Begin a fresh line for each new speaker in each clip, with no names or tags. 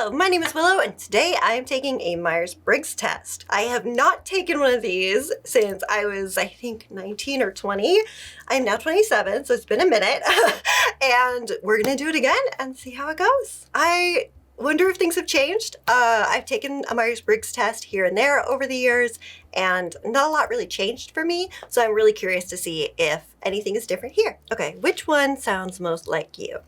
Hello, my name is Willow, and today I am taking a Myers-Briggs test. I have not taken one of these since I was, I think, 19 or 20. I'm now 27, so it's been a minute, and we're gonna do it again and see how it goes. I wonder if things have changed. I've taken a Myers-Briggs test here and there over the years, and not a lot really changed for me, so I'm really curious to see if anything is different here. Okay, which one sounds most like you?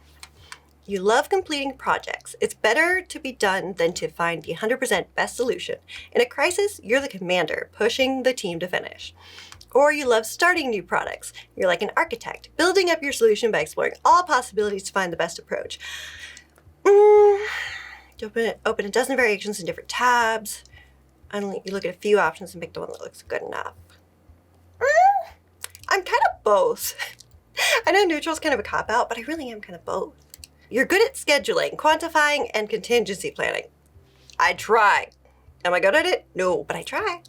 You love completing projects. It's better to be done than to find the 100% best solution. In a crisis, you're the commander, pushing the team to finish. Or you love starting new products. You're like an architect, building up your solution by exploring all possibilities to find the best approach. You open a dozen variations in different tabs. You look at a few options and pick the one that looks good enough. I'm kind of both. I know neutral is kind of a cop-out, but I really am kind of both. You're good at scheduling, quantifying, and contingency planning. I try. Am I good at it? No, but I try.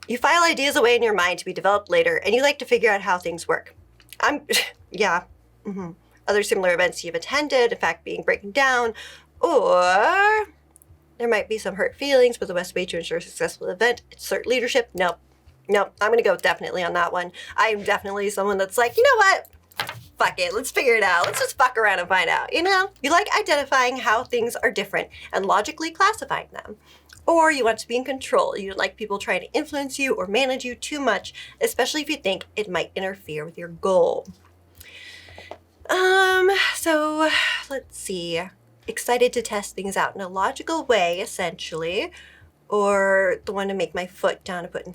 You file ideas away in your mind to be developed later, and you like to figure out how things work. Other similar events you've attended, in fact, being breaking down, or there might be some hurt feelings, but the best way to ensure a successful event, assert leadership. Nope, I'm gonna go definitely on that one. I'm definitely someone that's like, you know what? Fuck it, let's figure it out. Let's just fuck around and find out, you know? You like identifying how things are different and logically classifying them. Or you want to be in control. You don't like people trying to influence you or manage you too much, especially if you think it might interfere with your goal. So let's see. Excited to test things out in a logical way, essentially, or the one to make my foot down and put in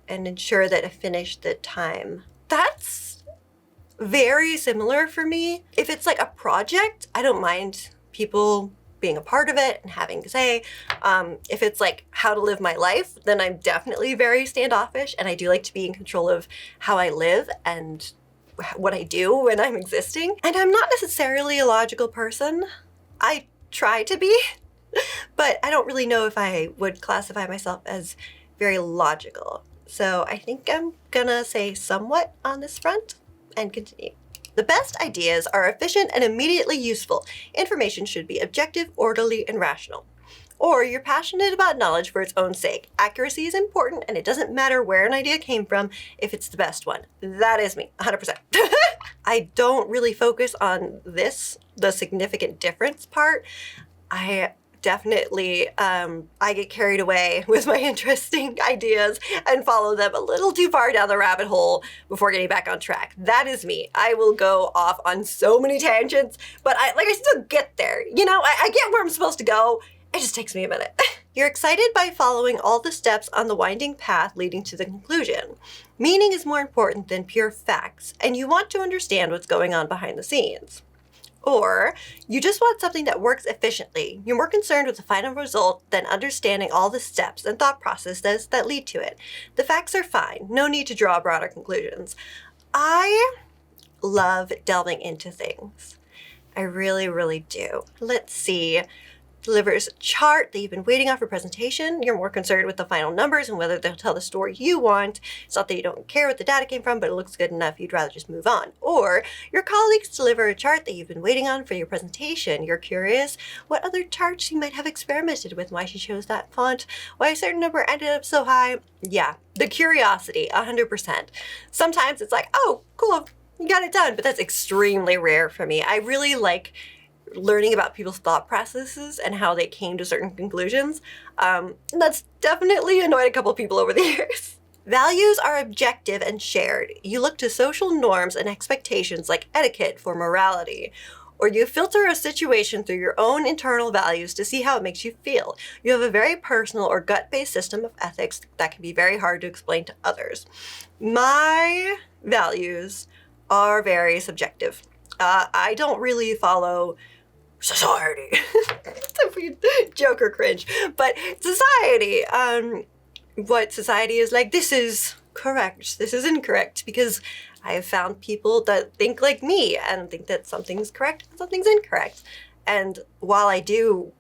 and ensure that I finish the time. That's very similar for me. If it's like a project, I don't mind people being a part of it and having to say. If it's like how to live my life, then I'm definitely very standoffish, and I do like to be in control of how I live and what I do when I'm existing. And I'm not necessarily a logical person. I try to be, but I don't really know if I would classify myself as very logical. So I think I'm gonna say somewhat on this front and continue. The best ideas are efficient and immediately useful. Information should be objective, orderly, and rational. Or you're passionate about knowledge for its own sake. Accuracy is important, and it doesn't matter where an idea came from if it's the best one. That is me, 100%. I don't really focus on this, the significant difference part. I definitely, I get carried away with my interesting ideas and follow them a little too far down the rabbit hole before getting back on track. That is me. I will go off on so many tangents, but I still get there. You know, I get where I'm supposed to go. It just takes me a minute. You're excited by following all the steps on the winding path leading to the conclusion. Meaning is more important than pure facts, and you want to understand what's going on behind the scenes. Or you just want something that works efficiently. You're more concerned with the final result than understanding all the steps and thought processes that lead to it. The facts are fine. No need to draw broader conclusions. I love delving into things. I really, really do. Let's see. Delivers a chart that you've been waiting on for presentation. You're more concerned with the final numbers and whether they'll tell the story you want. It's not that you don't care what the data came from, but it looks good enough, you'd rather just move on. Or your colleagues deliver a chart that you've been waiting on for your presentation. You're curious what other charts you might have experimented with, why she chose that font, why a certain number ended up so high. Yeah, the curiosity, 100%. Sometimes it's like, oh, cool, you got it done, but that's extremely rare for me. I really like learning about people's thought processes and how they came to certain conclusions. That's definitely annoyed a couple of people over the years. Values are objective and shared. You look to social norms and expectations like etiquette for morality. Or you filter a situation through your own internal values to see how it makes you feel. You have a very personal or gut-based system of ethics that can be very hard to explain to others. My values are very subjective. I don't really follow society. Joke or cringe, but society. What society is like, this is correct, this is incorrect, because I have found people that think like me and think that something's correct and something's incorrect. And while I do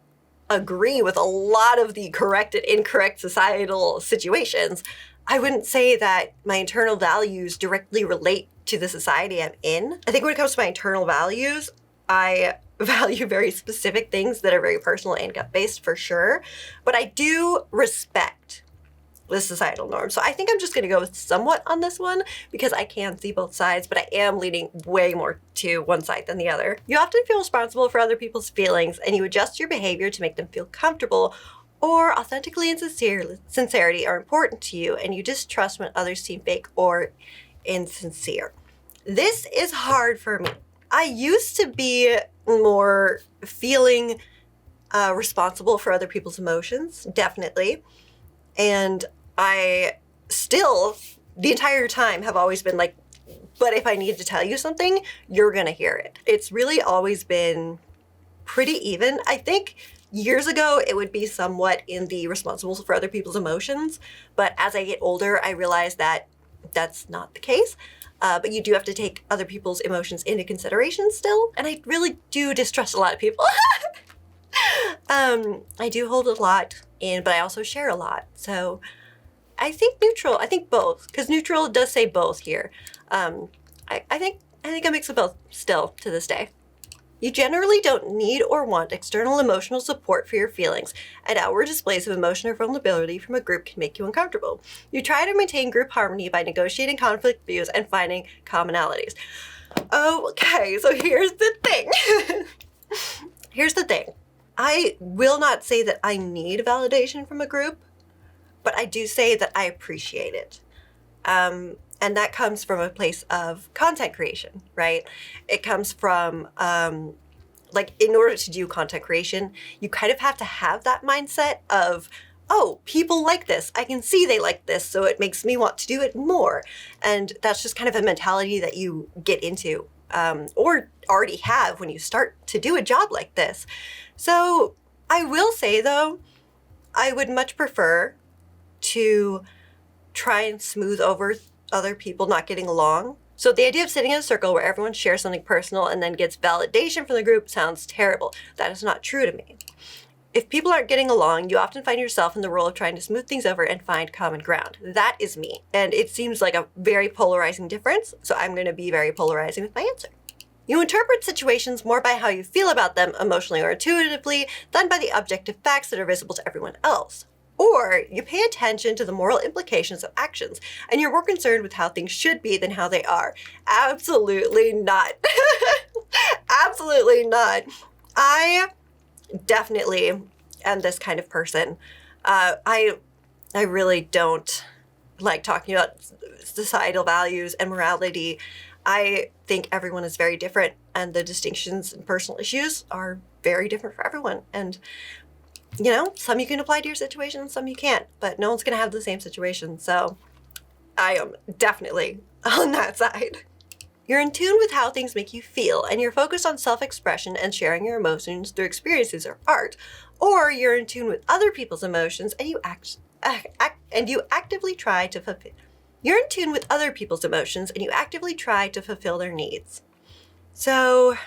agree with a lot of the correct and incorrect societal situations, I wouldn't say that my internal values directly relate to the society I'm in. I think when it comes to my internal values, I value very specific things that are very personal and gut-based for sure, but I do respect the societal norm. So I think I'm just going to go with somewhat on this one because I can see both sides, but I am leaning way more to one side than the other. You often feel responsible for other people's feelings and you adjust your behavior to make them feel comfortable, or authentically and sincerity are important to you and you distrust when others seem fake or insincere. This is hard for me. I used to be more feeling responsible for other people's emotions, definitely. And I still, the entire time, have always been like, but if I need to tell you something, you're going to hear it. It's really always been pretty even. I think years ago, it would be somewhat in the responsible for other people's emotions. But as I get older, I realize that that's not the case. But you do have to take other people's emotions into consideration still. And I really do distrust a lot of people. I do hold a lot in, but I also share a lot. So I think neutral. I think both, because neutral does say both here. I think a mix of both still to this day. You generally don't need or want external emotional support for your feelings, and outward displays of emotion or vulnerability from a group can make you uncomfortable. You try to maintain group harmony by negotiating conflict views and finding commonalities. Okay, so here's the thing. I will not say that I need validation from a group, but I do say that I appreciate it. And that comes from a place of content creation, right? It comes from, in order to do content creation, you kind of have to have that mindset of, oh, people like this. I can see they like this, so it makes me want to do it more. And that's just kind of a mentality that you get into, or already have when you start to do a job like this. So I will say, though, I would much prefer to try and smooth over other people not getting along. So the idea of sitting in a circle where everyone shares something personal and then gets validation from the group sounds terrible. That is not true to me. If people aren't getting along, you often find yourself in the role of trying to smooth things over and find common ground. That is me. And it seems like a very polarizing difference, so I'm going to be very polarizing with my answer. You interpret situations more by how you feel about them emotionally or intuitively than by the objective facts that are visible to everyone else. Or you pay attention to the moral implications of actions, and you're more concerned with how things should be than how they are. Absolutely not. Absolutely not. I definitely am this kind of person. I really don't like talking about societal values and morality. I think everyone is very different, and the distinctions in personal issues are very different for everyone. And you know, some you can apply to your situation, some you can't, but no one's going to have the same situation. So I am definitely on that side. You're in tune with how things make you feel, and you're focused on self-expression and sharing your emotions through experiences or art. Or you're in tune with other people's emotions and you actively try to fulfill. You're in tune with other people's emotions and you actively try to fulfill their needs. So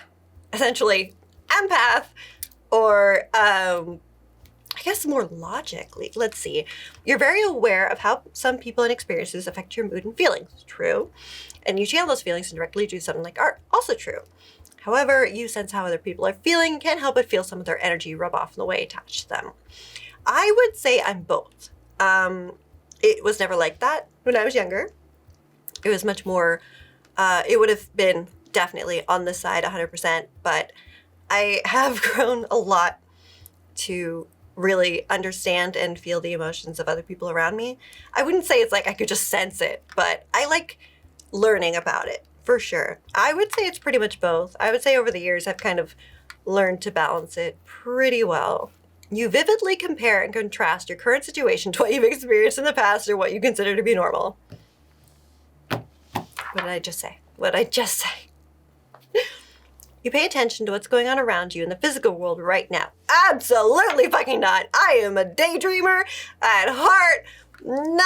essentially, empath, or I guess more logically, let's see. You're very aware of how some people and experiences affect your mood and feelings. True. And you channel those feelings directly to something like art. Also true. However, you sense how other people are feeling and can't help but feel some of their energy rub off in the way attached to them. I would say I'm both. It was never like that when I was younger. It was much more, it would have been definitely on this side 100%, but I have grown a lot to really understand and feel the emotions of other people around me. I wouldn't say it's like I could just sense it, but I like learning about it, for sure. I would say it's pretty much both. I would say over the years I've kind of learned to balance it pretty well. You vividly compare and contrast your current situation to what you've experienced in the past or what you consider to be normal. What did I just say? You pay attention to what's going on around you in the physical world right now. Absolutely fucking not. I am a daydreamer at heart. No.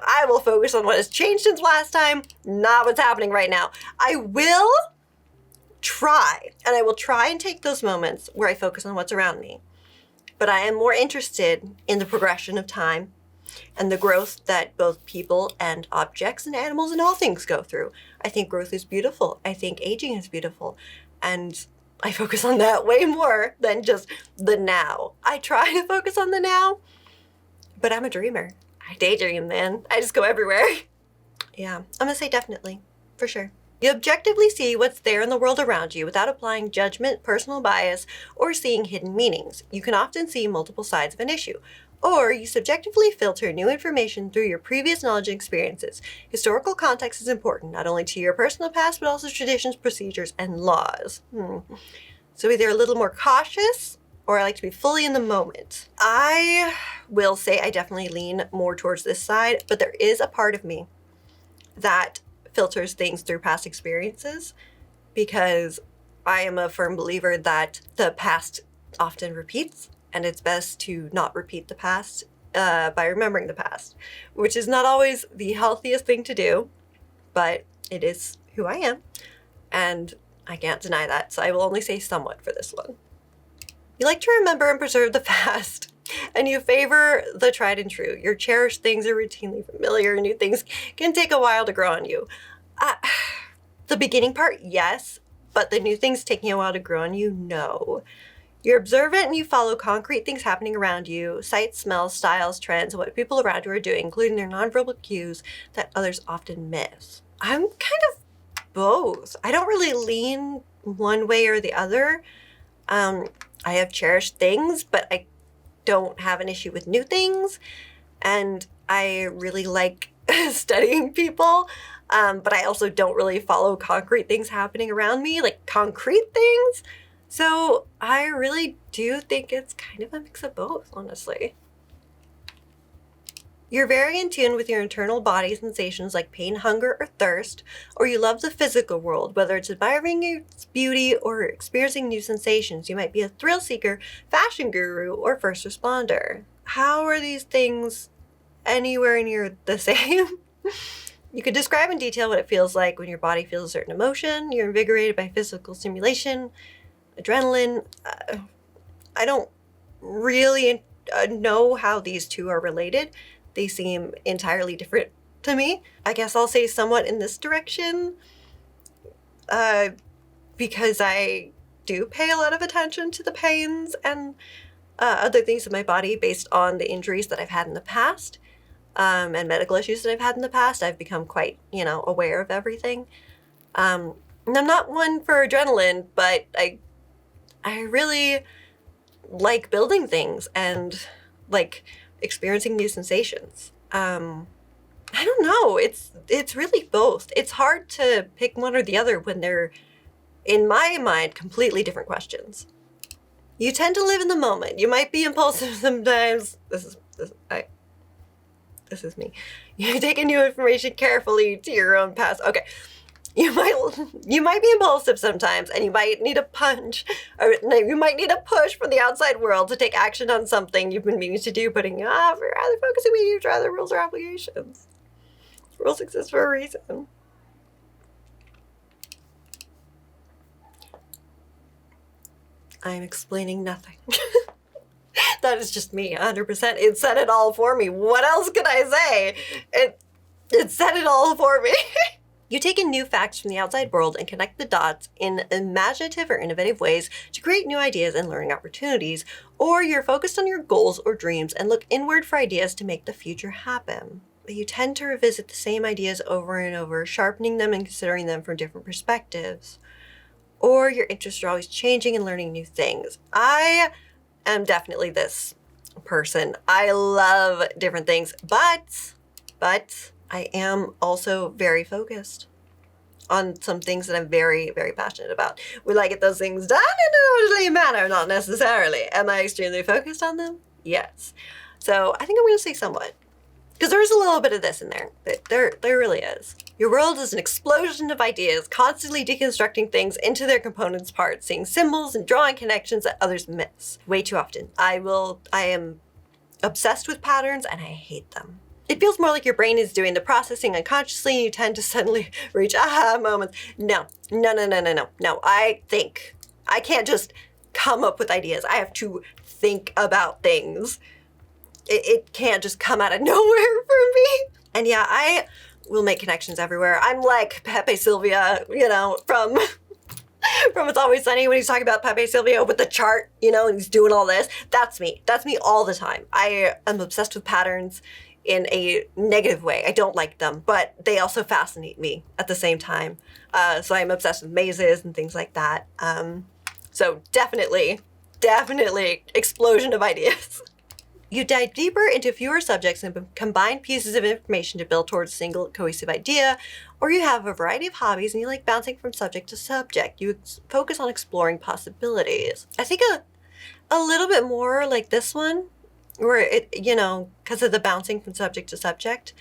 I will focus on what has changed since last time, not what's happening right now. I will try and take those moments where I focus on what's around me. But I am more interested in the progression of time and the growth that both people and objects and animals and all things go through. I think growth is beautiful. I think aging is beautiful. And I focus on that way more than just the now. I try to focus on the now, but I'm a dreamer. I daydream, man. I just go everywhere. Yeah, I'm gonna say definitely, for sure. You objectively see what's there in the world around you without applying judgment, personal bias, or seeing hidden meanings. You can often see multiple sides of an issue. Or you subjectively filter new information through your previous knowledge and experiences. Historical context is important, not only to your personal past, but also traditions, procedures, and laws. So either a little more cautious, or I like to be fully in the moment. I will say I definitely lean more towards this side, but there is a part of me that filters things through past experiences, because I am a firm believer that the past often repeats, and it's best to not repeat the past by remembering the past, which is not always the healthiest thing to do, but it is who I am, and I can't deny that, so I will only say somewhat for this one. You like to remember and preserve the past, and you favor the tried and true. Your cherished things are routinely familiar. New things can take a while to grow on you. The beginning part, yes, but the new things taking a while to grow on you, no. You're observant and you follow concrete things happening around you, sights, smells, styles, trends, and what people around you are doing, including their nonverbal cues that others often miss. I'm kind of both. I don't really lean one way or the other. I have cherished things, but I don't have an issue with new things, and I really like studying people, but I also don't really follow concrete things happening around me, like concrete things. So I really do think it's kind of a mix of both, honestly. You're very in tune with your internal body sensations like pain, hunger, or thirst, or you love the physical world, whether it's admiring its beauty or experiencing new sensations. You might be a thrill seeker, fashion guru, or first responder. How are these things anywhere near the same? You could describe in detail what it feels like when your body feels a certain emotion. You're invigorated by physical stimulation, adrenaline. I don't really know how these two are related. They seem entirely different to me. I guess I'll say somewhat in this direction, because I do pay a lot of attention to the pains and other things in my body based on the injuries that I've had in the past, and medical issues that I've had in the past. I've become quite, aware of everything. And I'm not one for adrenaline, but I really like building things and like experiencing new sensations. I don't know. It's really both. It's hard to pick one or the other when they're, in my mind, completely different questions. You tend to live in the moment. You might be impulsive sometimes. This is me. You take in new information carefully to your own past. Okay. You might be impulsive sometimes, and you might need a punch, or you might need a push from the outside world to take action on something you've been meaning to do, putting off or rather focusing on you to other rules or obligations. Rules exist for a reason. I'm explaining nothing. That is just me, 100%. It said it all for me. What else could I say? It said it all for me. You take in new facts from the outside world and connect the dots in imaginative or innovative ways to create new ideas and learning opportunities, or you're focused on your goals or dreams and look inward for ideas to make the future happen. But you tend to revisit the same ideas over and over, sharpening them and considering them from different perspectives. Or your interests are always changing and learning new things. I am definitely this person. I love different things, but I am also very focused on some things that I'm very, very passionate about. Will I get those things done in an orderly manner? Not necessarily. Am I extremely focused on them? Yes. So I think I'm going to say somewhat, because there is a little bit of this in there. There really is. Your world is an explosion of ideas, constantly deconstructing things into their components parts, seeing symbols and drawing connections that others miss. Way too often. I am obsessed with patterns and I hate them. It feels more like your brain is doing the processing unconsciously and you tend to suddenly reach aha moments. No. I think. I can't just come up with ideas. I have to think about things. It can't just come out of nowhere for me. And yeah, I will make connections everywhere. I'm like Pepe Sylvia, from from It's Always Sunny when he's talking about Pepe Silvio with the chart, you know, and he's doing all this. That's me. That's me all the time. I am obsessed with patterns in a negative way. I don't like them, but they also fascinate me at the same time. So I'm obsessed with mazes and things like that. So definitely explosion of ideas. You dive deeper into fewer subjects and combine pieces of information to build towards a single cohesive idea, or you have a variety of hobbies and you like bouncing from subject to subject. You focus on exploring possibilities. I think a little bit more like this one, where it, you know, because of the bouncing from subject to subject,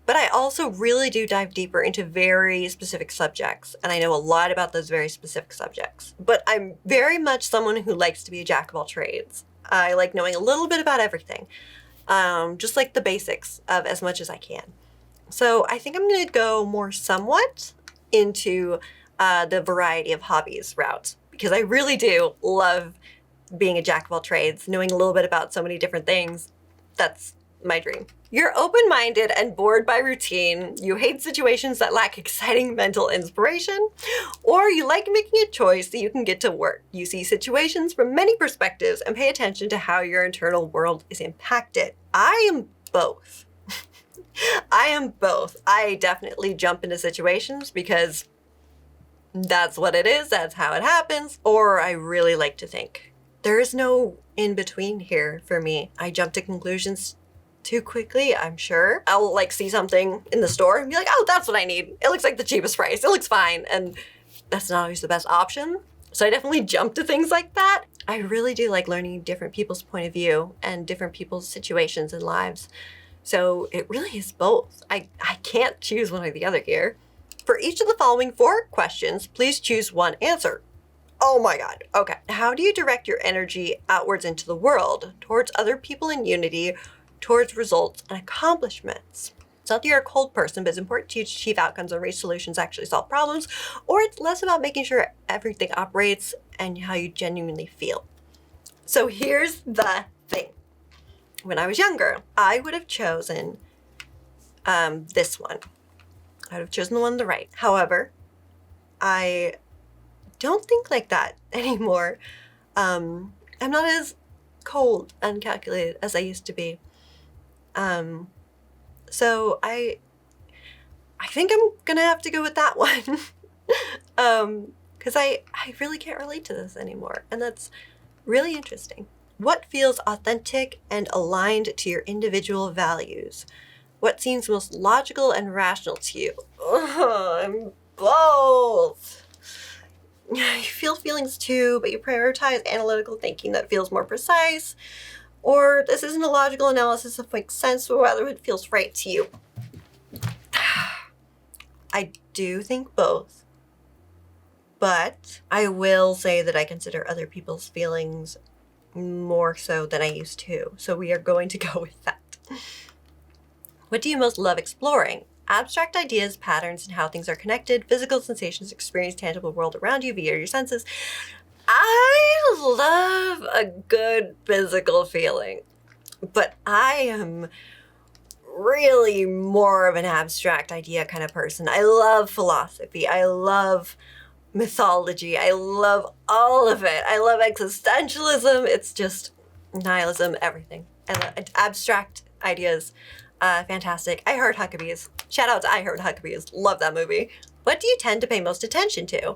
but I also really do dive deeper into very specific subjects, and I know a lot about those very specific subjects. But I'm very much someone who likes to be a jack of all trades. I like knowing a little bit about everything, just like the basics of as much as I can. So I think I'm going to go more somewhat into the variety of hobbies route, because I really do love being a jack of all trades, knowing a little bit about so many different things. That's my dream. You're open-minded and bored by routine. You hate situations that lack exciting mental inspiration, or you like making a choice that you can get to work. You see situations from many perspectives and pay attention to how your internal world is impacted. I am both. I am both. I definitely jump into situations because that's what it is, that's how it happens, or I really like to think. There is no in between here for me. I jump to conclusions too quickly, I'm sure. I'll like see something in the store and be like, oh, that's what I need. It looks like the cheapest price. It looks fine. And that's not always the best option. So I definitely jump to things like that. I really do like learning different people's point of view and different people's situations and lives. So it really is both. I can't choose one or the other here. For each of the following 4 questions, please choose one answer. Oh my God. Okay. How do you direct your energy outwards into the world, towards other people in unity, towards results and accomplishments? It's not that you're a cold person, but it's important to you to achieve outcomes and reach solutions, actually solve problems, or it's less about making sure everything operates and how you genuinely feel. So here's the thing. When I was younger, I would have chosen this one. I would have chosen the one on the right. However, I don't think like that anymore. I'm not as cold and calculated as I used to be. So I think I'm gonna have to go with that one. Because I really can't relate to this anymore, and that's really interesting. What feels authentic and aligned to your individual values? What seems most logical and rational to you? Ugh, I'm both. You feel feelings too, but you prioritize analytical thinking that feels more precise. Or this isn't a logical analysis that makes sense, but rather it feels right to you. I do think both. But I will say that I consider other people's feelings more so than I used to. So we are going to go with that. What do you most love exploring? Abstract ideas, patterns, and how things are connected, physical sensations, experience, tangible world around you via your senses. I love a good physical feeling, but I am really more of an abstract idea kind of person. I love philosophy. I love mythology. I love all of it. I love existentialism. It's just nihilism, everything. I love abstract ideas. Fantastic. I Heart Huckabees. Shout out to I Heart Huckabees. Love that movie. What do you tend to pay most attention to?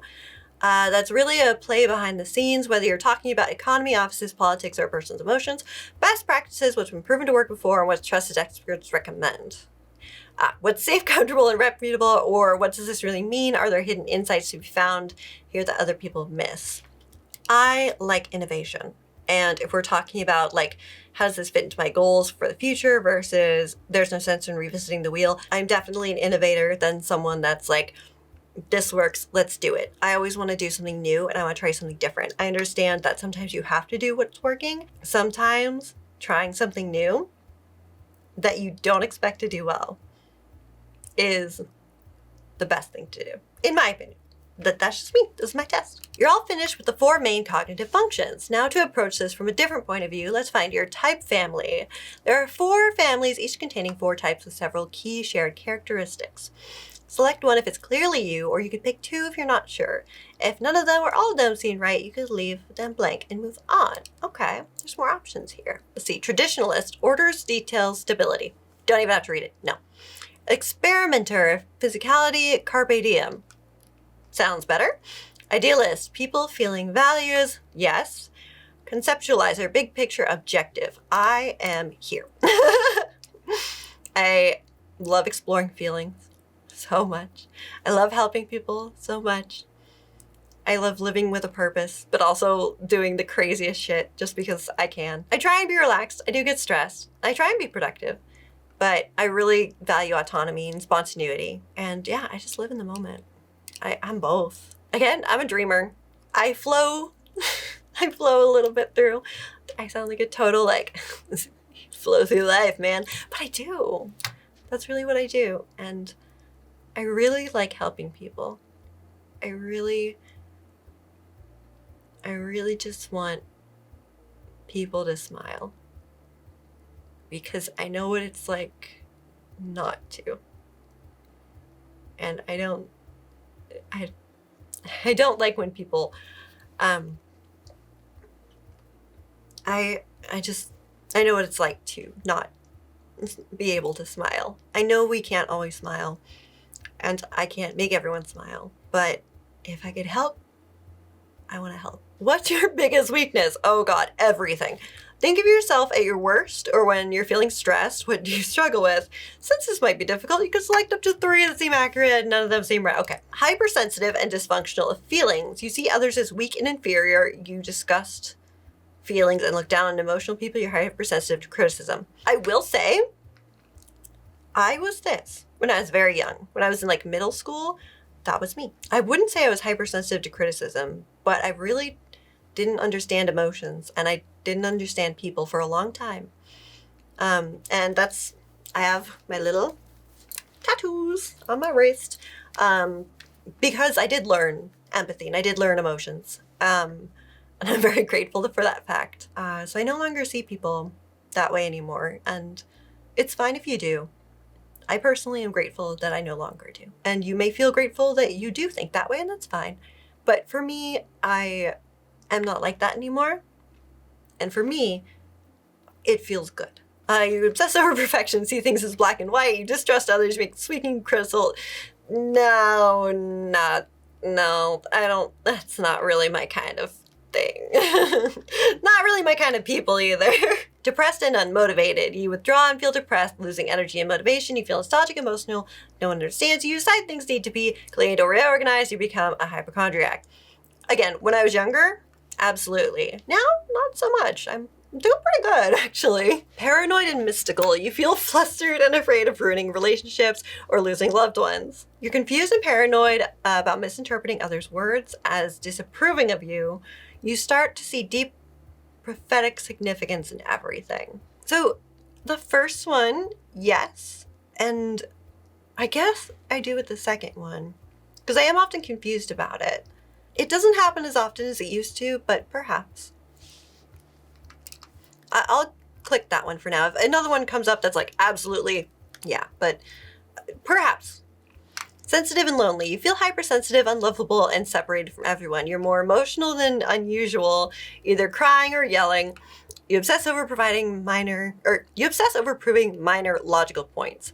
That's really a play behind the scenes, whether you're talking about economy, offices, politics, or a person's emotions. Best practices, what's been proven to work before, and what trusted experts recommend. What's safe, comfortable, and reputable, or what does this really mean? Are there hidden insights to be found here that other people miss? I like innovation. And if we're talking about like, how does this fit into my goals for the future versus there's no sense in revisiting the wheel, I'm definitely an innovator than someone that's like, this works, let's do it. I always want to do something new and I want to try something different. I understand that sometimes you have to do what's working. Sometimes trying something new that you don't expect to do well is the best thing to do, in my opinion. That's just me. This is my test. You're all finished with the 4 main cognitive functions. Now to approach this from a different point of view, let's find your type family. There are 4 families, each containing 4 types with several key shared characteristics. Select one if it's clearly you, or you could pick two if you're not sure. If none of them or all of them seem right, you could leave them blank and move on. Okay, there's more options here. Let's see, traditionalist, orders, details, stability. Don't even have to read it, no. Experimenter, physicality, carpe diem. Sounds better. Idealist, people, feeling, values, yes. Conceptualizer, big picture, objective. I am here. I love exploring feelings so much. I love helping people so much. I love living with a purpose, but also doing the craziest shit just because I can. I try and be relaxed. I do get stressed. I try and be productive, but I really value autonomy and spontaneity. And yeah, I just live in the moment. I'm both. Again, I'm a dreamer. I flow. I flow a little bit through. I sound like a total flow through life, man. But I do. That's really what I do. And I really like helping people. I really just want people to smile. Because I know what it's like not to. And I don't like when people I know what it's like to not be able to smile. I know we can't always smile, and I can't make everyone smile, but if I could help, I want to help. What's your biggest weakness? Oh God, everything. Think of yourself at your worst, or when you're feeling stressed. What do you struggle with? Since this might be difficult, you can select up to 3 that seem accurate and none of them seem right. Okay. Hypersensitive and dysfunctional of feelings. You see others as weak and inferior. You disgust feelings and look down on emotional people. You're hypersensitive to criticism. I will say, I was this when I was very young. When I was in middle school, that was me. I wouldn't say I was hypersensitive to criticism, but I really didn't understand emotions, and I didn't understand people for a long time. And I have my little tattoos on my wrist, because I did learn empathy and I did learn emotions. And I'm very grateful for that fact. So I no longer see people that way anymore, and it's fine if you do. I personally am grateful that I no longer do. And you may feel grateful that you do think that way, and that's fine. But for me, I am not like that anymore. And for me, it feels good. You obsess over perfection, see things as black and white, you distrust others, make sweeping critical. No, I don't, that's not really my kind of thing. Not really my kind of people either. Depressed and unmotivated. You withdraw and feel depressed, losing energy and motivation. You feel nostalgic, emotional. No one understands you. Decide things need to be cleaned or reorganized. You become a hypochondriac. Again, when I was younger, absolutely. Now, not so much. I'm doing pretty good, actually. Paranoid and mystical. You feel flustered and afraid of ruining relationships or losing loved ones. You're confused and paranoid about misinterpreting others' words as disapproving of you. You start to see deep prophetic significance in everything. So the first one, yes. And I guess I do with the second one, because I am often confused about it. It doesn't happen as often as it used to, but perhaps. I'll click that one for now. If another one comes up that's absolutely, yeah, but perhaps. Sensitive and lonely. You feel hypersensitive, unlovable, and separated from everyone. You're more emotional than unusual, either crying or yelling. You obsess over proving minor logical points.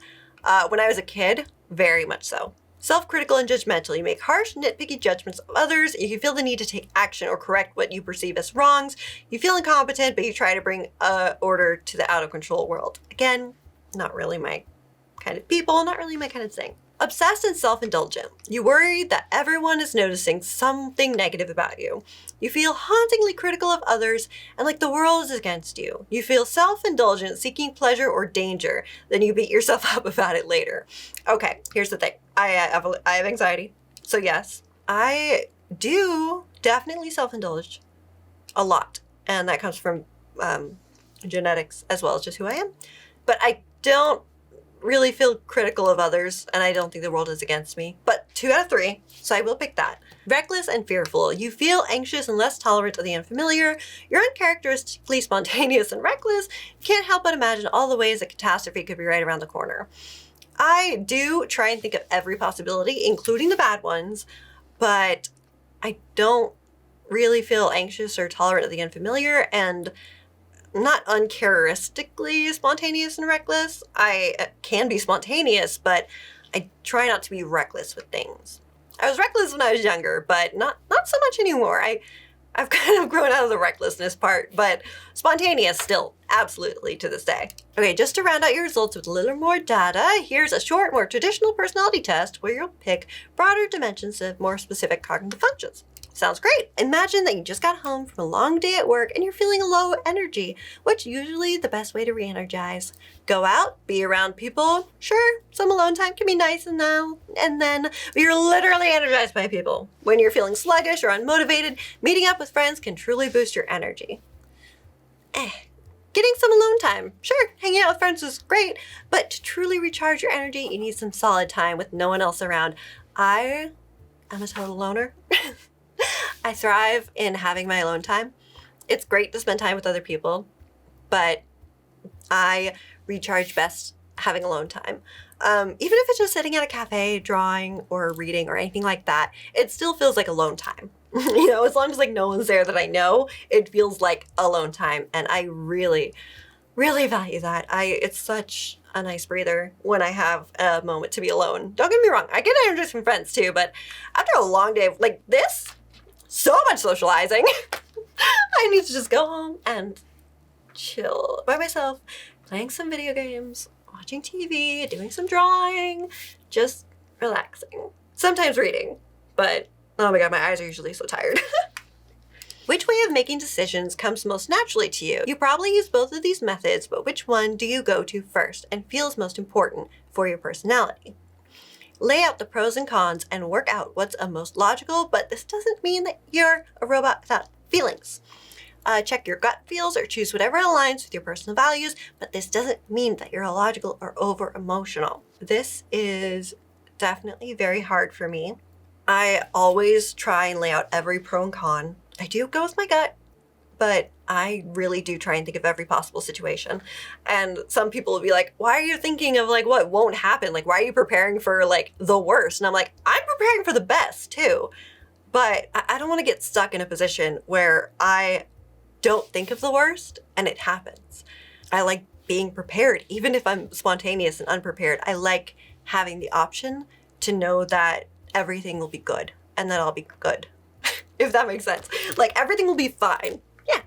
When I was a kid, very much so. Self-critical and judgmental. You make harsh, nitpicky judgments of others. You can feel the need to take action or correct what you perceive as wrongs. You feel incompetent, but you try to bring order to the out-of-control world. Again, not really my kind of people, not really my kind of thing. Obsessed and self-indulgent. You worry that everyone is noticing something negative about you. You feel hauntingly critical of others and like the world is against you. You feel self-indulgent, seeking pleasure or danger. Then you beat yourself up about it later. Okay, here's the thing. I have anxiety. So yes, I do definitely self-indulge a lot. And that comes from genetics as well as just who I am. But I don't really feel critical of others, and I don't think the world is against me. But 2 out of 3, so I will pick that. Reckless and fearful. You feel anxious and less tolerant of the unfamiliar. You're uncharacteristically spontaneous and reckless. You can't help but imagine all the ways that catastrophe could be right around the corner. I do try and think of every possibility, including the bad ones, but I don't really feel anxious or tolerant of the unfamiliar, and not uncharacteristically spontaneous and reckless. I can be spontaneous, but I try not to be reckless with things. I was reckless when I was younger, but not so much anymore. I've kind of grown out of the recklessness part, but spontaneous still, absolutely, to this day. Okay, just to round out your results with a little more data, here's a short, more traditional personality test where you'll pick broader dimensions of more specific cognitive functions. Sounds great. Imagine that you just got home from a long day at work and you're feeling low energy, which is usually the best way to re-energize. Go out, be around people. Sure, some alone time can be nice and then, but you're literally energized by people. When you're feeling sluggish or unmotivated, meeting up with friends can truly boost your energy. Getting some alone time. Sure, hanging out with friends is great, but to truly recharge your energy, you need some solid time with no one else around. I am a total loner. I thrive in having my alone time. It's great to spend time with other people, but I recharge best having alone time. Even if it's just sitting at a cafe, drawing or reading or anything like that, it still feels like alone time. You know, as long as like no one's there that I know, it feels like alone time. And I really, really value that. It's such a nice breather when I have a moment to be alone. Don't get me wrong, I get energy from friends too, but after a long day of like this, so much socializing, I need to just go home and chill by myself, playing some video games, watching TV, doing some drawing, just relaxing. Sometimes reading, but oh my god, my eyes are usually so tired. Which way of making decisions comes most naturally to you? You probably use both of these methods, but which one do you go to first and feels most important for your personality? Lay out the pros and cons and work out what's most logical, but this doesn't mean that you're a robot without feelings. Check your gut feels or choose whatever aligns with your personal values, but this doesn't mean that you're illogical or over-emotional. This is definitely very hard for me. I always try and lay out every pro and con. I do go with my gut, but I really do try and think of every possible situation. And some people will be like, why are you thinking of like what won't happen? Like, why are you preparing for like the worst? And I'm like, I'm preparing for the best too. But I don't want to get stuck in a position where I don't think of the worst and it happens. I like being prepared, even if I'm spontaneous and unprepared. I like having the option to know that everything will be good and that I'll be good, if that makes sense. Like everything will be fine. Yeah,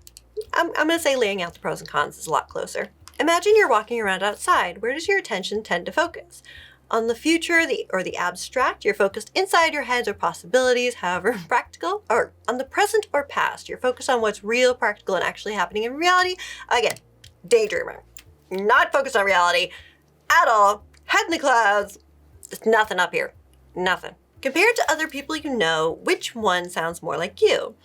I'm gonna say laying out the pros and cons is a lot closer. Imagine you're walking around outside. Where does your attention tend to focus? On the future, the abstract, you're focused inside your heads or possibilities, however practical, or on the present or past, you're focused on what's real, practical, and actually happening in reality. Again, daydreamer. Not focused on reality at all. Head in the clouds. There's nothing up here. Nothing. Compared to other people you know, which one sounds more like you?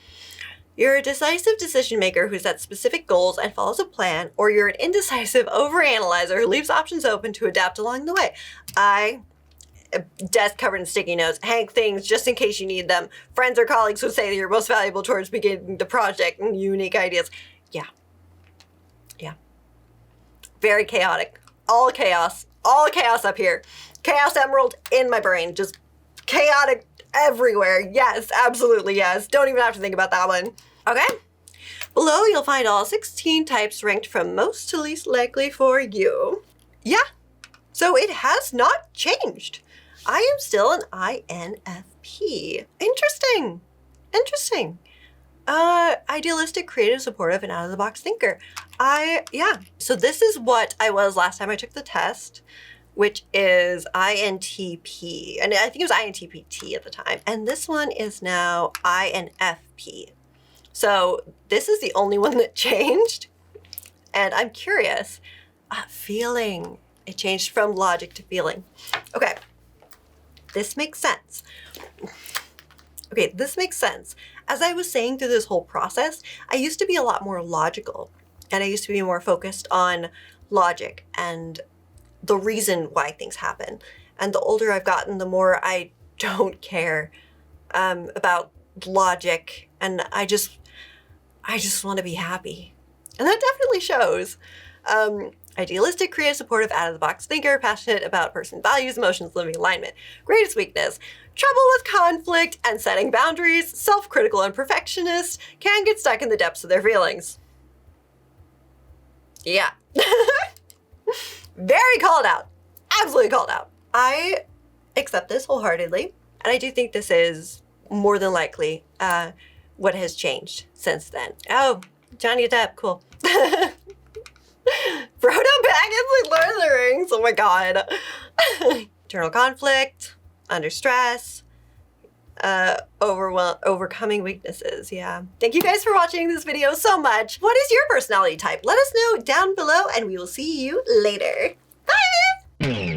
You're a decisive decision maker who sets specific goals and follows a plan, or you're an indecisive overanalyzer who leaves options open to adapt along the way. Desk covered in sticky notes, hang things just in case you need them. Friends or colleagues would say that you're most valuable towards beginning the project and unique ideas. Yeah. Very chaotic. All chaos up here. Chaos emerald in my brain. Just chaotic everywhere. Yes, absolutely yes. Don't even have to think about that one. Okay. Below, you'll find all 16 types ranked from most to least likely for you. Yeah, so it has not changed. I am still an INFP. Interesting. Idealistic, creative, supportive, and out-of-the-box thinker. So this is what I was last time I took the test, which is INTP. And I think it was INTPT at the time. And this one is now INFP. So this is the only one that changed. And I'm curious. Feeling. It changed from logic to feeling. Okay. This makes sense. As I was saying through this whole process, I used to be a lot more logical. And I used to be more focused on logic and the reason why things happen. And the older I've gotten, the more I don't care about logic. And I just want to be happy. And that definitely shows. Idealistic, creative, supportive, out-of-the-box thinker, passionate about person values, emotions, living alignment. Greatest weakness, trouble with conflict and setting boundaries, self-critical and perfectionist, can get stuck in the depths of their feelings. Yeah. Very called out. Absolutely called out. I accept this wholeheartedly, and I do think this is more than likely what has changed since then. Oh, Johnny Depp, cool. Frodo Baggins in Lord of the Rings, oh my god. Internal conflict, under stress, overcoming weaknesses, yeah. Thank you guys for watching this video so much. What is your personality type? Let us know down below, and we will see you later. Bye!